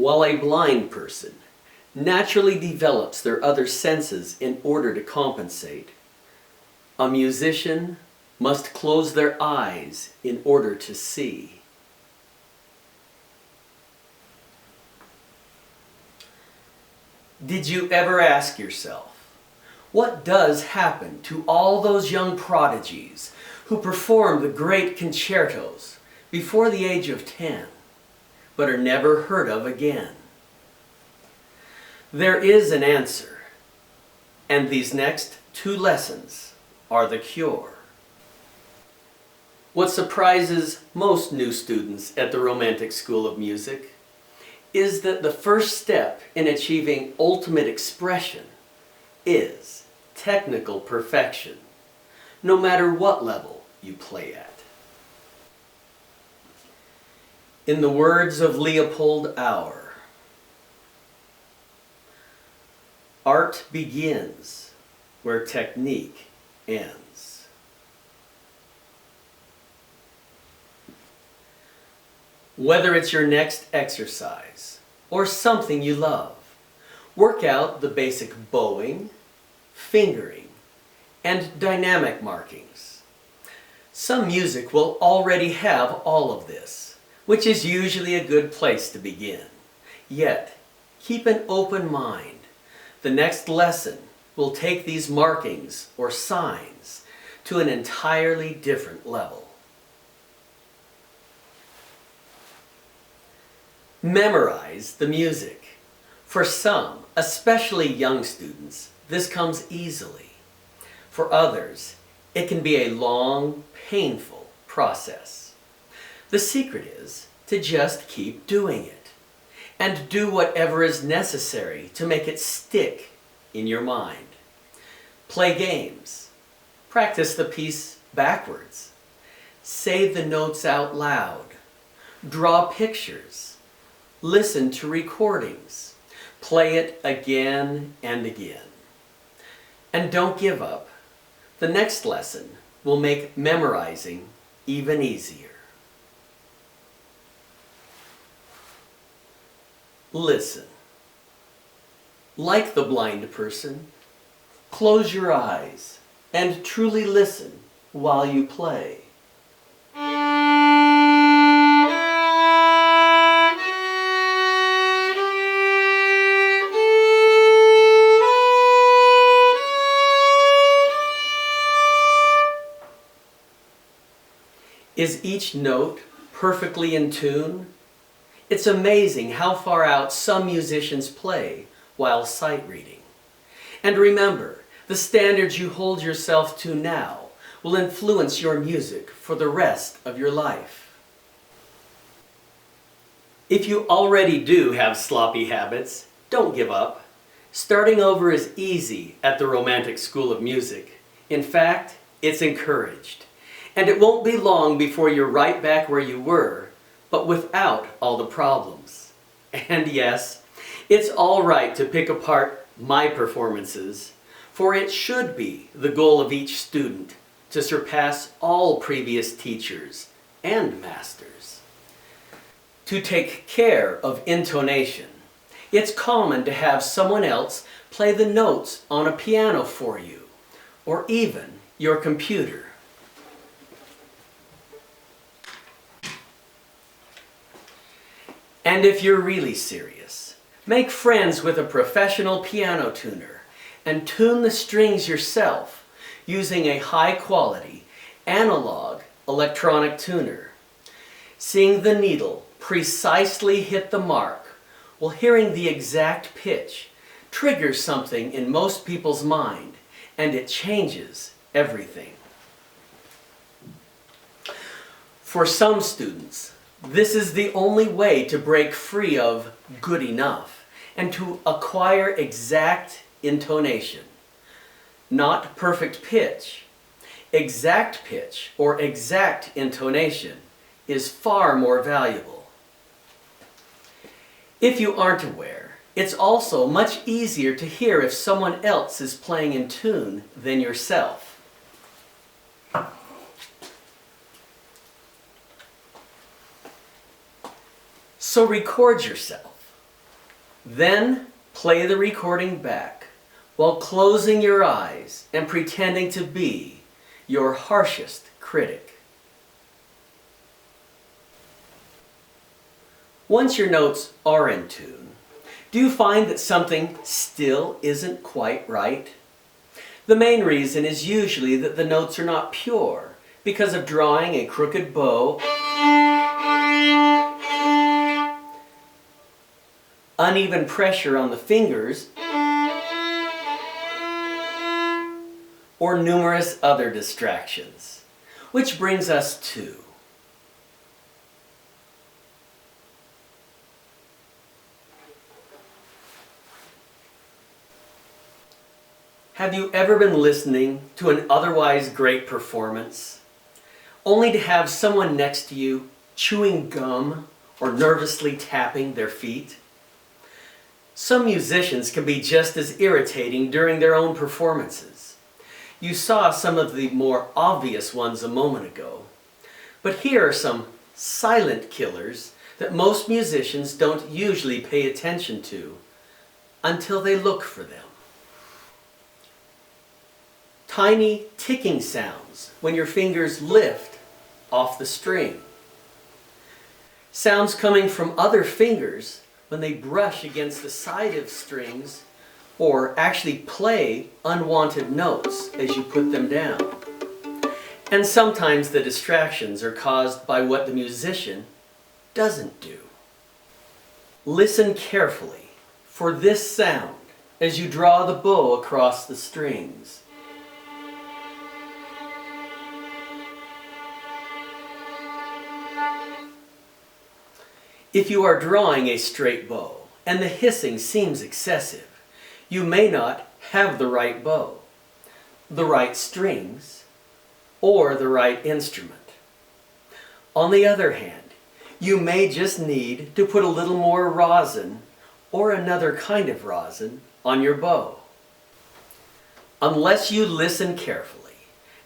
While a blind person naturally develops their other senses in order to compensate, a musician must close their eyes in order to see. Did you ever ask yourself, what does happen to all those young prodigies who perform the great concertos before the age of 10, but are never heard of again? There is an answer, and these next 2 lessons are the cure. What surprises most new students at the Romantic School of Music is that the first step in achieving ultimate expression is technical perfection, no matter what level you play at. In the words of Leopold Auer, art begins where technique ends. Whether it's your next exercise or something you love, work out the basic bowing, fingering, and dynamic markings. Some music will already have all of this, which is usually a good place to begin. Yet, keep an open mind. The next lesson will take these markings or signs to an entirely different level. Memorize the music. For some, especially young students, this comes easily. For others, it can be a long, painful process. The secret is to just keep doing it and do whatever is necessary to make it stick in your mind. Play games. Practice the piece backwards. Say the notes out loud. Draw pictures. Listen to recordings. Play it again and again. And don't give up. The next lesson will make memorizing even easier. Listen. Like the blind person, close your eyes and truly listen while you play. Is each note perfectly in tune? It's amazing how far out some musicians play while sight reading. And remember, the standards you hold yourself to now will influence your music for the rest of your life. If you already do have sloppy habits, don't give up. Starting over is easy at the Romantic School of Music. In fact, it's encouraged. And it won't be long before you're right back where you were, but without all the problems. And yes, it's all right to pick apart my performances, for it should be the goal of each student to surpass all previous teachers and masters. To take care of intonation, it's common to have someone else play the notes on a piano for you, or even your computer. And if you're really serious, make friends with a professional piano tuner and tune the strings yourself using a high-quality analog electronic tuner. Seeing the needle precisely hit the mark while hearing the exact pitch triggers something in most people's mind, and it changes everything. For some students, this is the only way to break free of good enough and to acquire exact intonation. Not perfect pitch. Exact pitch or exact intonation is far more valuable. If you aren't aware, it's also much easier to hear if someone else is playing in tune than yourself. So record yourself. Then play the recording back while closing your eyes and pretending to be your harshest critic. Once your notes are in tune, do you find that something still isn't quite right? The main reason is usually that the notes are not pure because of drawing a crooked bow, uneven pressure on the fingers, or numerous other distractions. Which brings us to have you ever been listening to an otherwise great performance, only to have someone next to you chewing gum or nervously tapping their feet? Some musicians can be just as irritating during their own performances. You saw some of the more obvious ones a moment ago, but here are some silent killers that most musicians don't usually pay attention to until they look for them. Tiny ticking sounds when your fingers lift off the string. Sounds coming from other fingers when they brush against the side of strings or actually play unwanted notes as you put them down. And sometimes the distractions are caused by what the musician doesn't do. Listen carefully for this sound as you draw the bow across the strings. If you are drawing a straight bow and the hissing seems excessive, you may not have the right bow, the right strings, or the right instrument. On the other hand, you may just need to put a little more rosin or another kind of rosin on your bow. Unless you listen carefully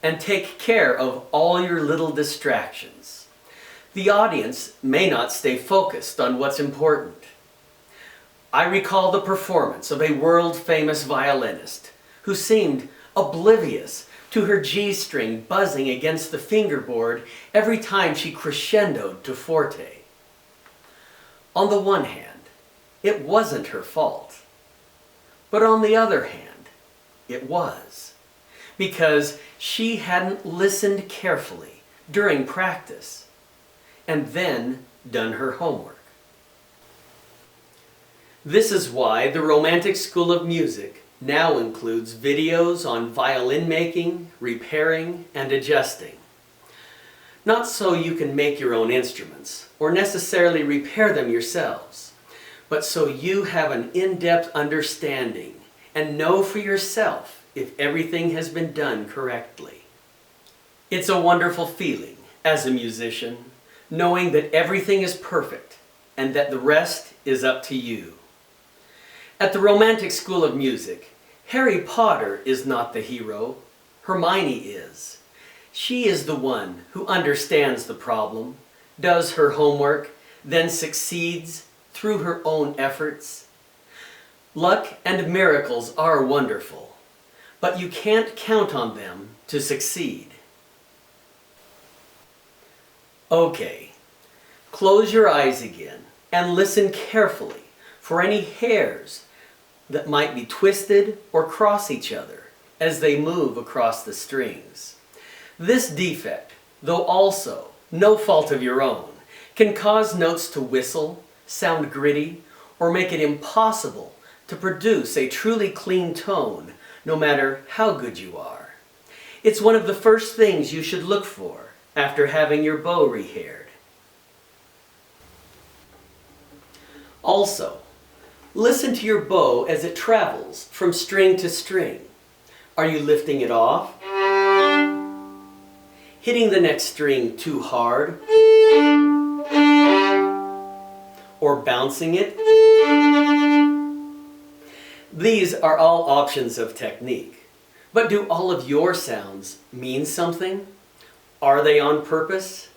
and take care of all your little distractions, the audience may not stay focused on what's important. I recall the performance of a world-famous violinist who seemed oblivious to her G string buzzing against the fingerboard every time she crescendoed to forte. On the one hand, it wasn't her fault. But on the other hand, it was, because she hadn't listened carefully during practice and then done her homework. This is why the Romantic School of Music now includes videos on violin making, repairing, and adjusting. Not so you can make your own instruments or necessarily repair them yourselves, but so you have an in-depth understanding and know for yourself if everything has been done correctly. It's a wonderful feeling as a musician, knowing that everything is perfect and that the rest is up to you. At the Romantic School of Music, Harry Potter is not the hero, Hermione is. She is the one who understands the problem, does her homework, then succeeds through her own efforts. Luck and miracles are wonderful, but you can't count on them to succeed. Okay, close your eyes again and listen carefully for any hairs that might be twisted or cross each other as they move across the strings. This defect, though also no fault of your own, can cause notes to whistle, sound gritty, or make it impossible to produce a truly clean tone no matter how good you are. It's one of the first things you should look for after having your bow rehaired. Also, listen to your bow as it travels from string to string. Are you lifting it off? Hitting the next string too hard? Or bouncing it? These are all options of technique. But do all of your sounds mean something? Are they on purpose?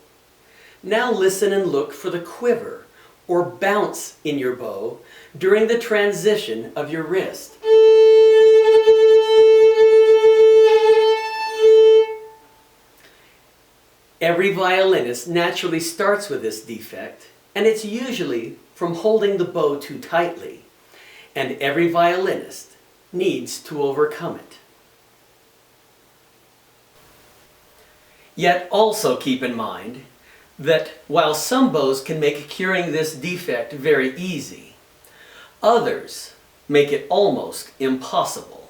Now listen and look for the quiver or bounce in your bow during the transition of your wrist. Every violinist naturally starts with this defect, and it's usually from holding the bow too tightly, and every violinist needs to overcome it. Yet also keep in mind that while some bows can make curing this defect very easy, others make it almost impossible.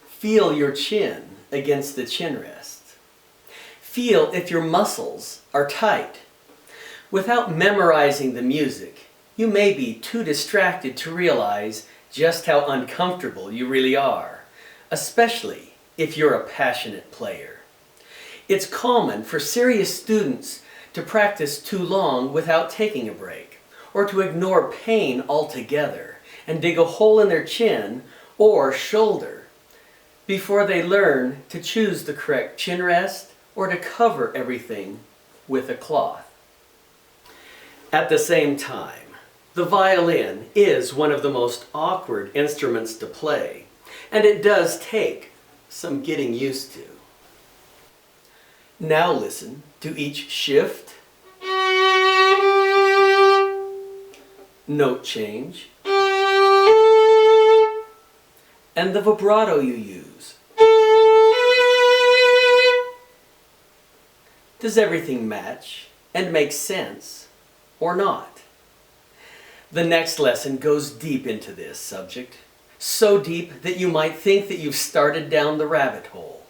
Feel your chin against the chin rest. Feel if your muscles are tight. Without memorizing the music, you may be too distracted to realize just how uncomfortable you really are, especially if you're a passionate player. It's common for serious students to practice too long without taking a break, or to ignore pain altogether and dig a hole in their chin or shoulder before they learn to choose the correct chin rest or to cover everything with a cloth. At the same time, the violin is one of the most awkward instruments to play, and it does take some getting used to. Now listen to each shift, note change, and the vibrato you use. Does everything match and make sense or not? The next lesson goes deep into this subject, so deep that you might think that you've started down the rabbit hole.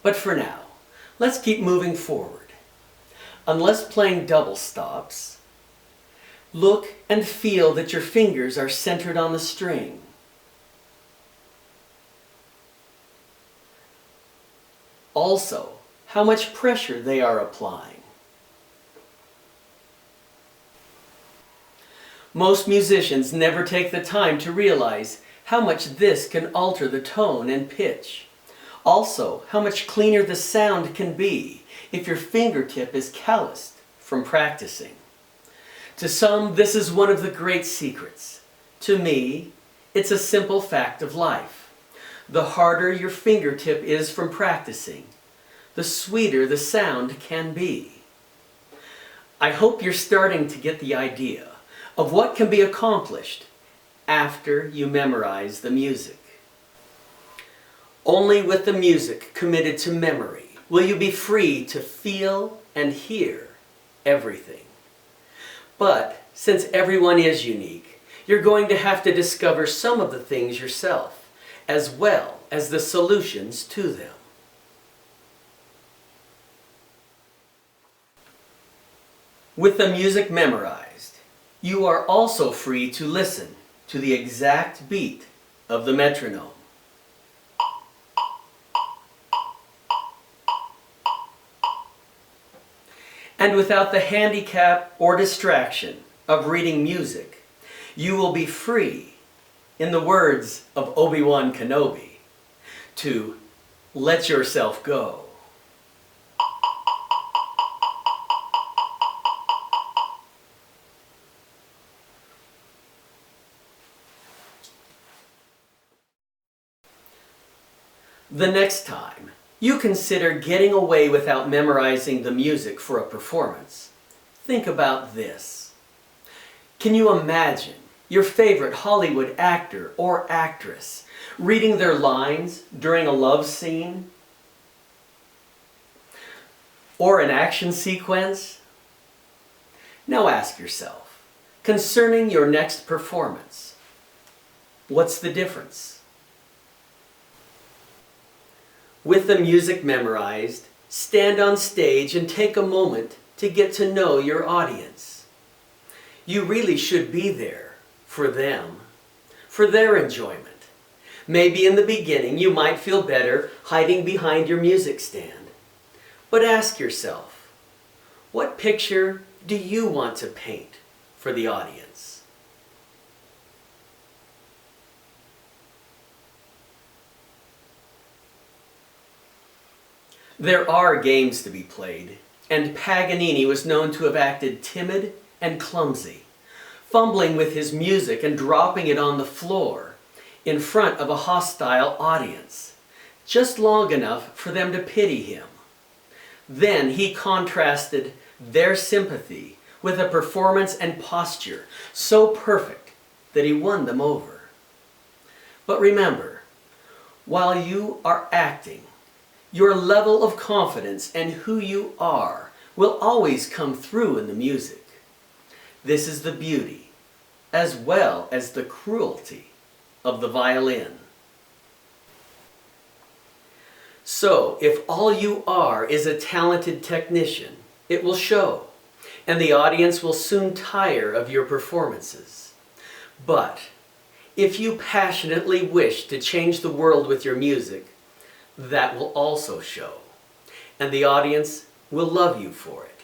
But for now, let's keep moving forward. Unless playing double stops, look and feel that your fingers are centered on the string. Also, how much pressure they are applying. Most musicians never take the time to realize how much this can alter the tone and pitch. Also, how much cleaner the sound can be if your fingertip is calloused from practicing. To some, this is one of the great secrets. To me, it's a simple fact of life. The harder your fingertip is from practicing, the sweeter the sound can be. I hope you're starting to get the idea of what can be accomplished after you memorize the music. Only with the music committed to memory will you be free to feel and hear everything. But since everyone is unique, you're going to have to discover some of the things yourself, as well as the solutions to them. With the music memorized, you are also free to listen to the exact beat of the metronome. And without the handicap or distraction of reading music, you will be free, in the words of Obi-Wan Kenobi, to let yourself go. The next time you consider getting away without memorizing the music for a performance, think about this. Can you imagine your favorite Hollywood actor or actress reading their lines during a love scene? Or an action sequence? Now ask yourself, concerning your next performance, what's the difference? With the music memorized, stand on stage and take a moment to get to know your audience. You really should be there for them, for their enjoyment. Maybe in the beginning you might feel better hiding behind your music stand. But ask yourself, what picture do you want to paint for the audience? There are games to be played, and Paganini was known to have acted timid and clumsy, fumbling with his music and dropping it on the floor in front of a hostile audience, just long enough for them to pity him. Then he contrasted their sympathy with a performance and posture so perfect that he won them over. But remember, while you are acting, your level of confidence and who you are will always come through in the music. This is the beauty, as well as the cruelty, of the violin. So, if all you are is a talented technician, it will show, and the audience will soon tire of your performances. But if you passionately wish to change the world with your music, that will also show, and the audience will love you for it.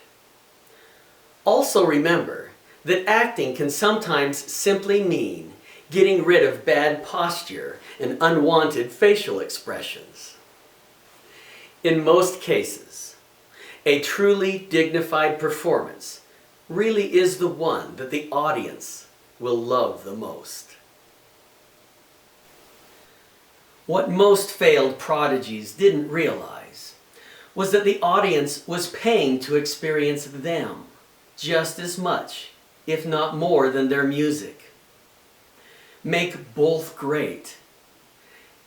Also remember that acting can sometimes simply mean getting rid of bad posture and unwanted facial expressions. In most cases, a truly dignified performance really is the one that the audience will love the most. What most failed prodigies didn't realize was that the audience was paying to experience them just as much, if not more, than their music. Make both great,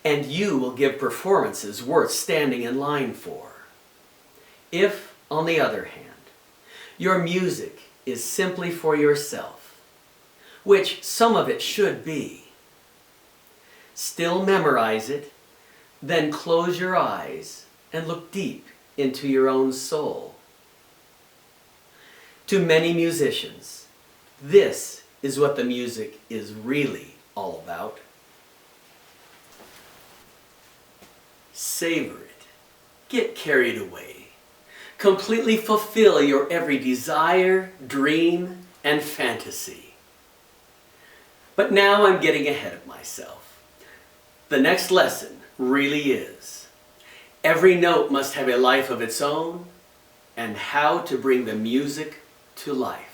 and you will give performances worth standing in line for. If, on the other hand, your music is simply for yourself, which some of it should be, still memorize it, then close your eyes and look deep into your own soul. To many musicians, this is what the music is really all about. Savor it. Get carried away. Completely fulfill your every desire, dream, and fantasy. But now I'm getting ahead of myself. The next lesson really is: every note must have a life of its own, and how to bring the music to life.